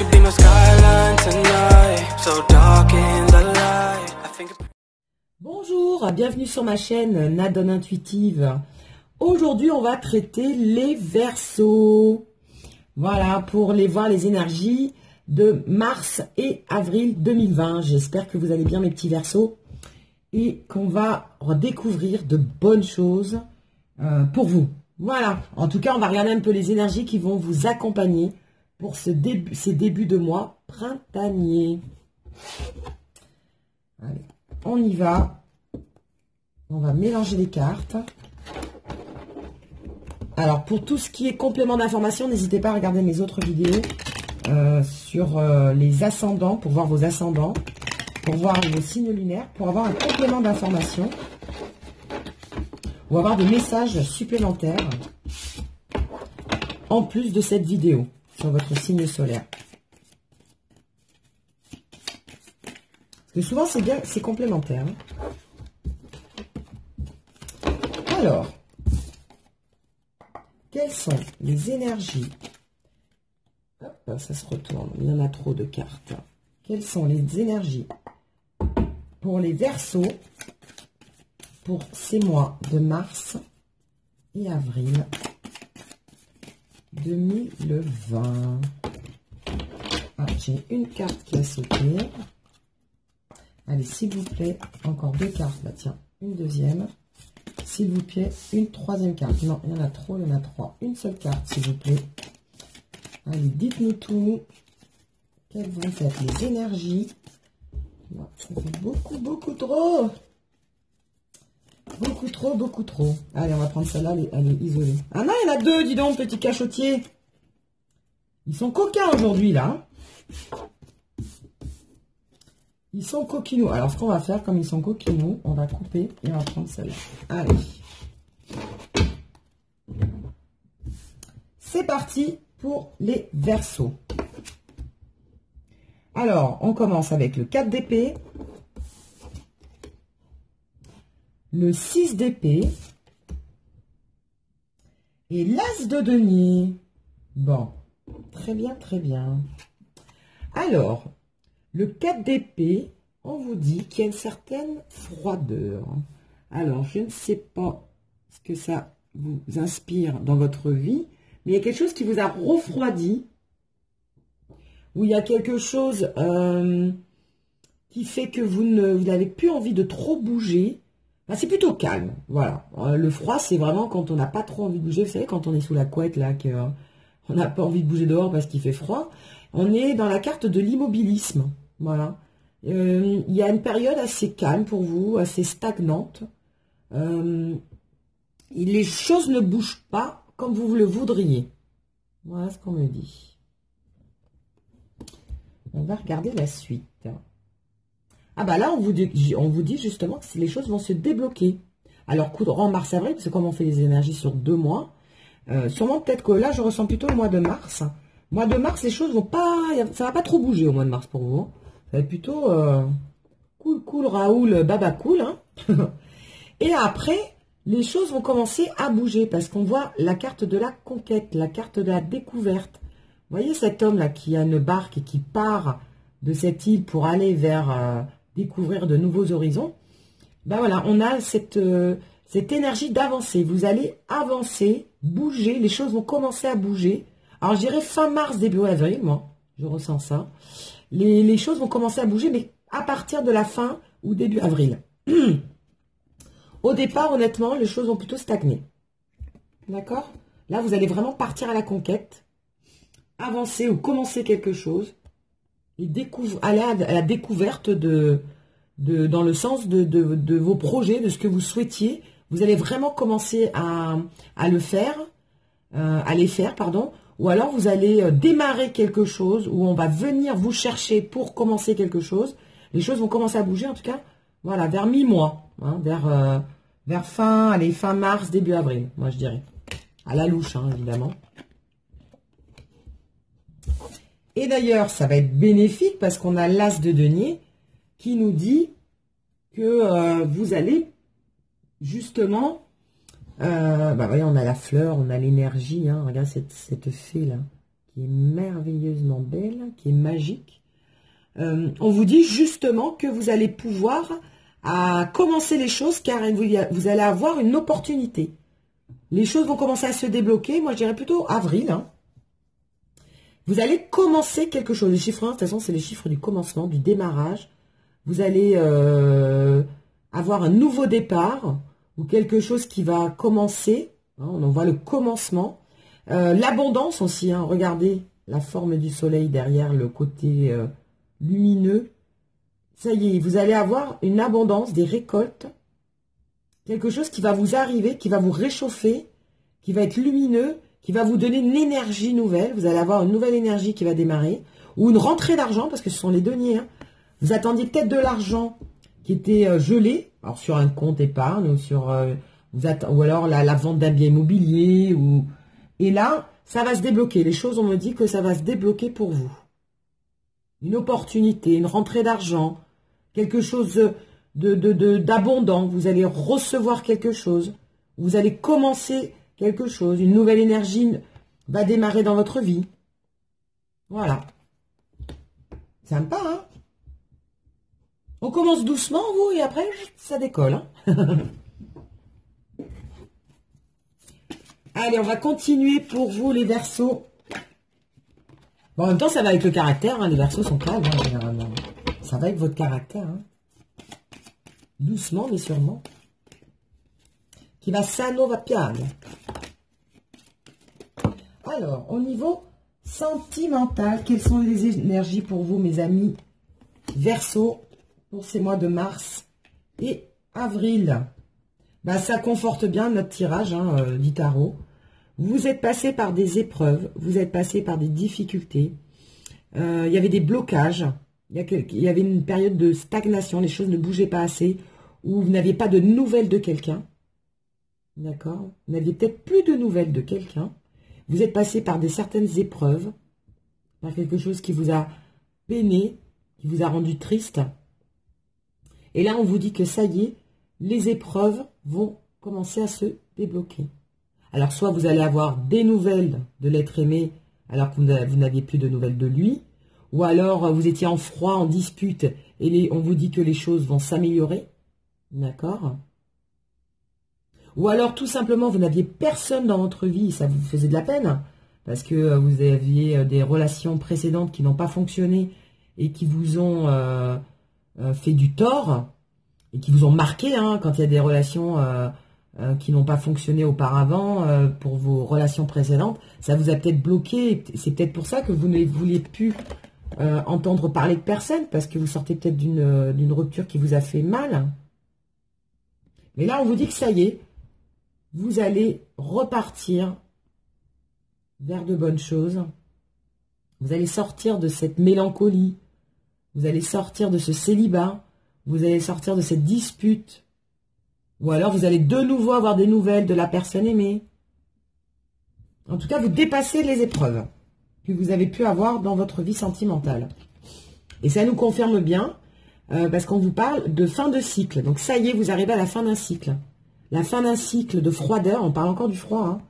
could be my skyline tonight, so dark in the light. I think. Bonjour, bienvenue sur ma chaîne Nadone Intuitive. Aujourd'hui, on va traiter les Verseaux. Voilà, pour voir les énergies de mars et avril 2020. J'espère que vous allez bien, mes petits Verseaux, et qu'on va redécouvrir de bonnes choses pour vous. Voilà, en tout cas, on va regarder un peu les énergies qui vont vous accompagner pour ces débuts de mois printaniers. Allez, on y va. On va mélanger les cartes. Alors, pour tout ce qui est complément d'information, n'hésitez pas à regarder mes autres vidéos sur les ascendants, pour voir vos ascendants, pour voir vos signes lunaires, pour avoir un complément d'information ou avoir des messages supplémentaires en plus de cette vidéo sur votre signe solaire. Parce que souvent, c'est bien, c'est complémentaire. Alors, quelles sont les énergies? Hop, ça se retourne, il y en a trop de cartes. Quelles sont les énergies pour les Verseaux pour ces mois de mars et avril 2020? Ah, j'ai une carte qui a sauté. Allez, s'il vous plaît, encore deux cartes. Là, tiens, une deuxième. S'il vous plaît, une troisième carte. Non, il y en a trop, il y en a trois. Une seule carte, s'il vous plaît. Allez, dites-nous tout. Quelles vont être les énergies? Ça fait beaucoup, beaucoup trop. Beaucoup trop, beaucoup trop. Allez, on va prendre celle-là, elle est isolée. Ah non, il y en a deux, dis donc, petit cachotier. Ils sont coquins aujourd'hui, là. Ils sont coquinous. Alors, ce qu'on va faire, comme ils sont coquinous, on va couper et on va prendre celle-là. Allez. C'est parti pour les Verseaux. Alors, on commence avec le 4 d'épée, le 6 d'épée et l'As de denier. Bon, très bien, très bien. Alors, le 4 d'épée, on vous dit qu'il y a une certaine froideur. Alors, je ne sais pas ce que ça vous inspire dans votre vie, mais il y a quelque chose qui vous a refroidi, ou il y a quelque chose qui fait que vous n'avez plus envie de trop bouger. Enfin, c'est plutôt calme, voilà. Le froid, c'est vraiment quand on n'a pas trop envie de bouger. Vous savez, quand on est sous la couette, là, qu'on n'a pas envie de bouger dehors parce qu'il fait froid. On est dans la carte de l'immobilisme. Voilà. Il y a une période assez calme pour vous, assez stagnante. Les choses ne bougent pas comme vous le voudriez. Voilà ce qu'on me dit. On va regarder la suite. Ah bah là, on vous dit justement que les choses vont se débloquer. Alors, courant mars-avril, parce que comme on fait les énergies sur 2 mois, sûrement peut-être que là, je ressens plutôt le mois de mars. Mois de mars, les choses vont pas... Ça va pas trop bouger au mois de mars pour vous. Ça va être plutôt cool, cool, Raoul, baba cool. Hein. Et après, les choses vont commencer à bouger parce qu'on voit la carte de la conquête, la carte de la découverte. Vous voyez cet homme-là qui a une barque et qui part de cette île pour aller vers découvrir de nouveaux horizons. Ben voilà, on a cette énergie d'avancer. Vous allez avancer, bouger, les choses vont commencer à bouger. Alors, je dirais fin mars, début avril, moi, je ressens ça. Les choses vont commencer à bouger, mais à partir de la fin ou début avril. Au départ, honnêtement, les choses vont plutôt stagner. D'accord? Là, vous allez vraiment partir à la conquête, avancer ou commencer quelque chose, et aller à la découverte dans le sens de vos projets, de ce que vous souhaitiez. Vous allez vraiment commencer à les faire, pardon. Ou alors, vous allez démarrer quelque chose où on va venir vous chercher pour commencer quelque chose. Les choses vont commencer à bouger, en tout cas, voilà, vers mi-mois, hein, vers fin mars, début avril, moi je dirais. À la louche, hein, évidemment. Et d'ailleurs, ça va être bénéfique parce qu'on a l'As de denier qui nous dit que vous allez justement... voyez, on a la fleur, on a l'énergie. Hein, regarde cette fée là qui est merveilleusement belle, qui est magique. On vous dit justement que vous allez pouvoir commencer les choses car vous allez avoir une opportunité. Les choses vont commencer à se débloquer. Moi, je dirais plutôt avril. Hein. Vous allez commencer quelque chose. Les chiffres 1, de toute façon, c'est les chiffres du commencement, du démarrage. Vous allez avoir un nouveau départ ou quelque chose qui va commencer. Hein, on en voit le commencement. L'abondance aussi. Hein, regardez la forme du soleil derrière le côté lumineux. Ça y est, vous allez avoir une abondance, des récoltes. Quelque chose qui va vous arriver, qui va vous réchauffer, qui va être lumineux, qui va vous donner une énergie nouvelle. Vous allez avoir une nouvelle énergie qui va démarrer. Ou une rentrée d'argent, parce que ce sont les deniers. Hein. Vous attendiez peut-être de l'argent qui était gelé, alors sur un compte épargne, ou sur ou alors la vente d'un bien immobilier. Et là, ça va se débloquer. Les choses, on me dit que ça va se débloquer pour vous. Une opportunité, une rentrée d'argent, quelque chose d'abondant, vous allez recevoir quelque chose, vous allez commencer quelque chose, une nouvelle énergie va démarrer dans votre vie. Voilà. Sympa, hein? On commence doucement, vous, et après, ça décolle. Hein. Allez, on va continuer pour vous, les Verseaux. Bon, en même temps, ça va avec le caractère, hein. Les Verseaux sont calmes, hein, généralement. Ça va avec votre caractère, hein. Doucement, mais sûrement. Qui va sano va piano. Alors, au niveau sentimental, quelles sont les énergies pour vous, mes amis Verseaux, pour ces mois de mars et avril? Bah, ça conforte bien notre tirage du tarot. Vous êtes passé par des épreuves, vous êtes passé par des difficultés. Il y avait des blocages. Il y avait une période de stagnation, les choses ne bougeaient pas assez, où vous n'aviez pas de nouvelles de quelqu'un. D'accord? Vous n'aviez peut-être plus de nouvelles de quelqu'un. Vous êtes passé par certaines épreuves, par quelque chose qui vous a peiné, qui vous a rendu triste. Et là, on vous dit que ça y est, les épreuves vont commencer à se débloquer. Alors, soit vous allez avoir des nouvelles de l'être aimé, alors que vous n'aviez plus de nouvelles de lui, ou alors vous étiez en froid, en dispute, et on vous dit que les choses vont s'améliorer. D'accord? Ou alors tout simplement vous n'aviez personne dans votre vie, ça vous faisait de la peine, parce que vous aviez des relations précédentes qui n'ont pas fonctionné et qui vous ont fait du tort, et qui vous ont marqué, hein, quand il y a des relations qui n'ont pas fonctionné auparavant pour vos relations précédentes, ça vous a peut-être bloqué, c'est peut-être pour ça que vous ne vouliez plus entendre parler de personne, parce que vous sortez peut-être d'une rupture qui vous a fait mal. Mais là, on vous dit que ça y est, vous allez repartir vers de bonnes choses. Vous allez sortir de cette mélancolie. Vous allez sortir de ce célibat. Vous allez sortir de cette dispute. Ou alors, vous allez de nouveau avoir des nouvelles de la personne aimée. En tout cas, vous dépassez les épreuves que vous avez pu avoir dans votre vie sentimentale. Et ça nous confirme bien, parce qu'on vous parle de fin de cycle. Donc ça y est, vous arrivez à la fin d'un cycle. La fin d'un cycle de froideur, on parle encore du froid. Hein.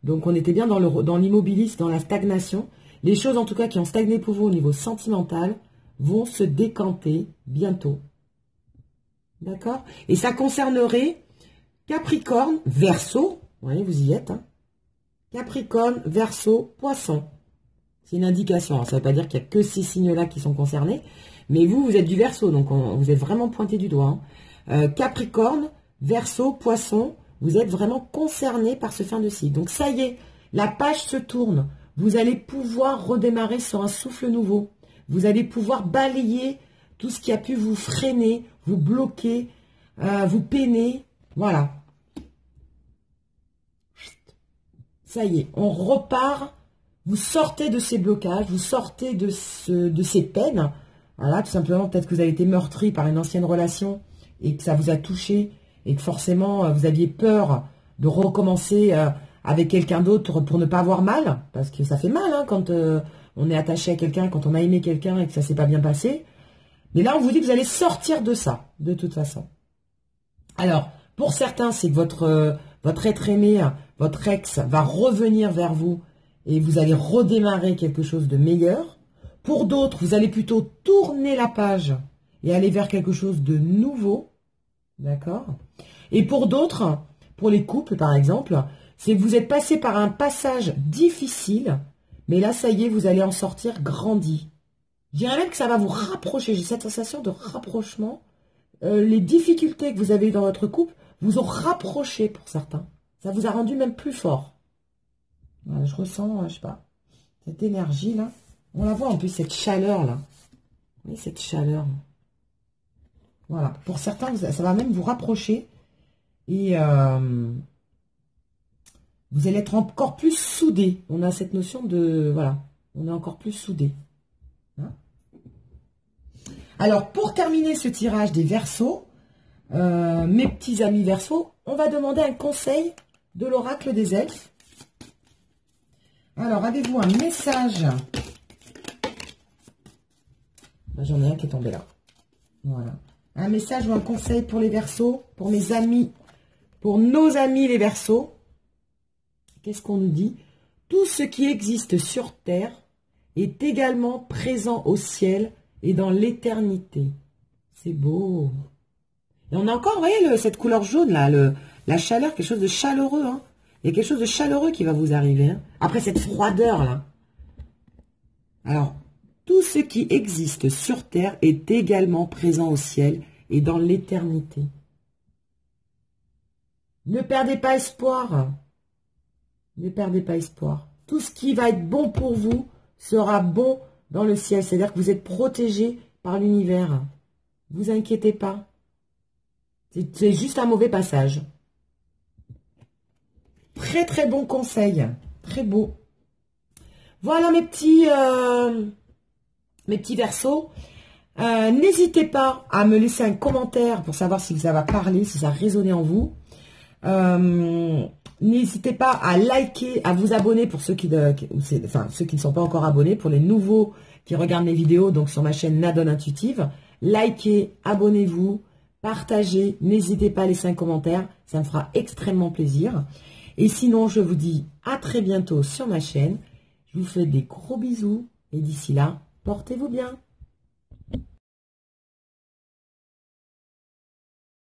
Donc on était bien dans l'immobilisme, dans la stagnation. Les choses en tout cas qui ont stagné pour vous au niveau sentimental vont se décanter bientôt. D'accord? Et ça concernerait Capricorne, Verseau. Vous voyez, vous y êtes. Hein. Capricorne, Verseau, Poisson. C'est une indication. Alors, ça ne veut pas dire qu'il n'y a que ces signes-là qui sont concernés. Mais vous êtes du Verseau, donc vous êtes vraiment pointé du doigt. Hein. Capricorne, Verseau, Poisson, vous êtes vraiment concerné par ce fin de cycle. Donc ça y est, la page se tourne. Vous allez pouvoir redémarrer sur un souffle nouveau. Vous allez pouvoir balayer tout ce qui a pu vous freiner, vous bloquer, vous peiner. Voilà. Ça y est, on repart. Vous sortez de ces blocages, vous sortez de ces peines. Voilà, tout simplement, peut-être que vous avez été meurtri par une ancienne relation et que ça vous a touché et que forcément, vous aviez peur de recommencer avec quelqu'un d'autre pour ne pas avoir mal. Parce que ça fait mal hein, quand on est attaché à quelqu'un, quand on a aimé quelqu'un et que ça ne s'est pas bien passé. Mais là, on vous dit que vous allez sortir de ça, de toute façon. Alors, pour certains, c'est que votre être aimé, votre ex, va revenir vers vous et vous allez redémarrer quelque chose de meilleur. Pour d'autres, vous allez plutôt tourner la page et aller vers quelque chose de nouveau. D'accord? Et pour d'autres, pour les couples par exemple, c'est que vous êtes passé par un passage difficile, mais là, ça y est, vous allez en sortir grandi. Je dirais même que ça va vous rapprocher. J'ai cette sensation de rapprochement. Les difficultés que vous avez eues dans votre couple vous ont rapproché pour certains. Ça vous a rendu même plus fort. Voilà, je ressens, je sais pas, cette énergie-là. On la voit en plus, cette chaleur-là. Vous voyez, cette chaleur. Voilà. Pour certains, ça va même vous rapprocher. Et vous allez être encore plus soudés. On a cette notion de... Voilà. On est encore plus soudés. Hein? Alors, pour terminer ce tirage des Verseaux, mes petits amis Verseaux, on va demander un conseil de l'oracle des elfes. Alors, avez-vous un message? J'en ai un qui est tombé là. Voilà. Un message ou un conseil pour les Verseaux, pour mes amis, pour nos amis les Verseaux. Qu'est-ce qu'on nous dit? Tout ce qui existe sur terre est également présent au ciel et dans l'éternité. C'est beau. Et on a encore, vous voyez, cette couleur jaune là, la chaleur, quelque chose de chaleureux. Hein. Il y a quelque chose de chaleureux qui va vous arriver. Hein. Après cette froideur là. Alors, tout ce qui existe sur terre est également présent au ciel et dans l'éternité. Ne perdez pas espoir. Ne perdez pas espoir. Tout ce qui va être bon pour vous sera bon dans le ciel. C'est-à-dire que vous êtes protégé par l'univers. Ne vous inquiétez pas. C'est juste un mauvais passage. Très très bon conseil. Très beau. Voilà mes petits Verseaux. N'hésitez pas à me laisser un commentaire pour savoir si ça va parler, si ça a résonné en vous. N'hésitez pas à liker, à vous abonner pour ceux qui, ceux qui ne sont pas encore abonnés, pour les nouveaux qui regardent mes vidéos, donc sur ma chaîne Nadone Intuitive. Likez, abonnez-vous, partagez, n'hésitez pas à laisser un commentaire, ça me fera extrêmement plaisir. Et sinon, je vous dis à très bientôt sur ma chaîne. Je vous fais des gros bisous et d'ici là, portez-vous bien.